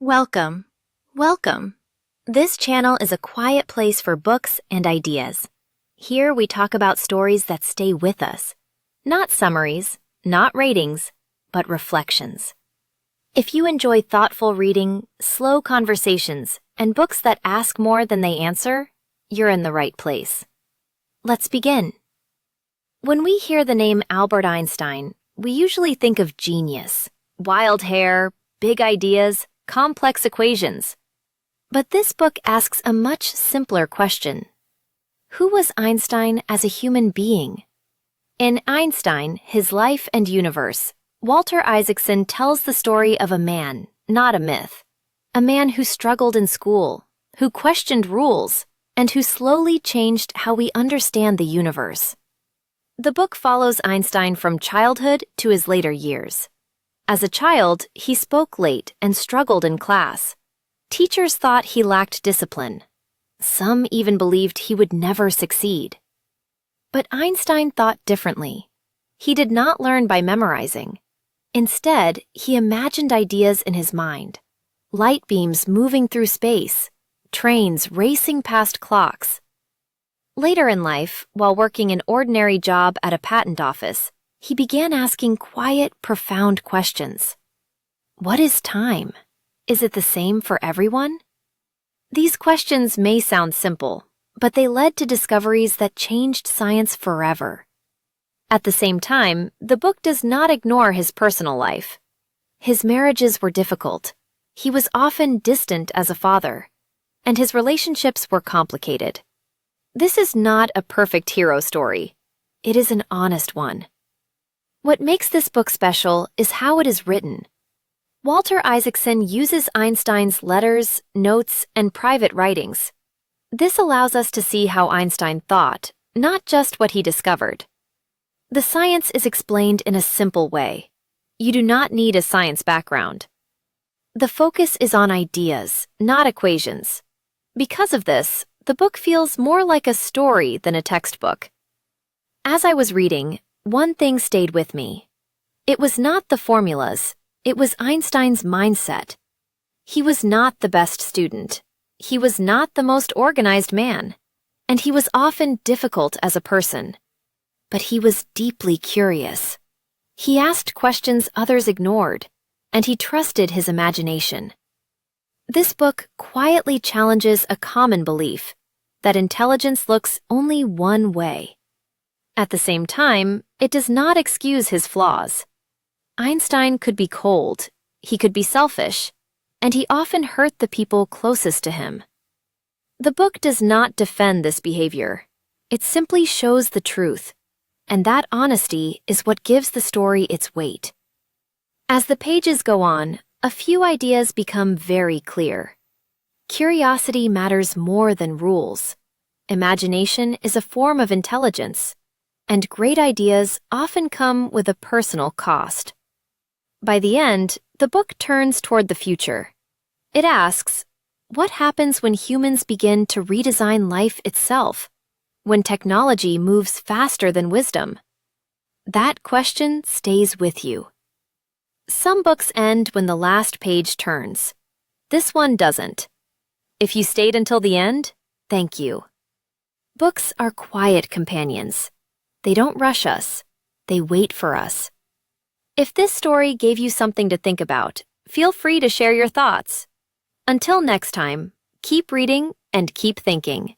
Welcome. Welcome. This channel is a quiet place for books and ideas. Here we talk about stories that stay with us. Not summaries, not ratings, but reflections. If you enjoy thoughtful reading, slow conversations, and books that ask more than they answer, you're in the right place. Let's begin. When we hear the name Albert Einstein, we usually think of genius, wild hair, big ideas, complex equations. But this book asks a much simpler question. Who was Einstein as a human being? In Einstein, His Life and Universe, Walter Isaacson tells the story of a man, not a myth. A man who struggled in school, who questioned rules, and who slowly changed how we understand the universe. The book follows Einstein from childhood to his later years. As a child, he spoke late and struggled in class. Teachers thought he lacked discipline. Some even believed he would never succeed. But Einstein thought differently. He did not learn by memorizing. Instead, he imagined ideas in his mind. Light beams moving through space, trains racing past clocks. Later in life, while working an ordinary job at a patent office, he began asking quiet, profound questions. What is time? Is it the same for everyone? These questions may sound simple, but they led to discoveries that changed science forever. At the same time, the book does not ignore his personal life. His marriages were difficult. He was often distant as a father, and his relationships were complicated. This is not a perfect hero story. It is an honest one. What makes this book special is how it is written. Walter Isaacson uses Einstein's letters, notes, and private writings. This allows us to see how Einstein thought, not just what he discovered. The science is explained in a simple way. You do not need a science background. The focus is on ideas, not equations. Because of this, the book feels more like a story than a textbook. As I was reading, one thing stayed with me. It was not the formulas, it was Einstein's mindset. He was not the best student. He was not the most organized man. And he was often difficult as a person. But he was deeply curious. He asked questions others ignored, and he trusted his imagination. This book quietly challenges a common belief that intelligence looks only one way. At the same time, it does not excuse his flaws. Einstein could be cold, he could be selfish, and he often hurt the people closest to him. The book does not defend this behavior. It simply shows the truth, and that honesty is what gives the story its weight. As the pages go on, a few ideas become very clear. Curiosity matters more than rules. Imagination is a form of intelligence. And great ideas often come with a personal cost. By the end, the book turns toward the future. It asks, what happens when humans begin to redesign life itself? When technology moves faster than wisdom? That question stays with you. Some books end when the last page turns. This one doesn't. If you stayed until the end, thank you. Books are quiet companions. They don't rush us. They wait for us. If this story gave you something to think about, feel free to share your thoughts. Until next time, keep reading and keep thinking.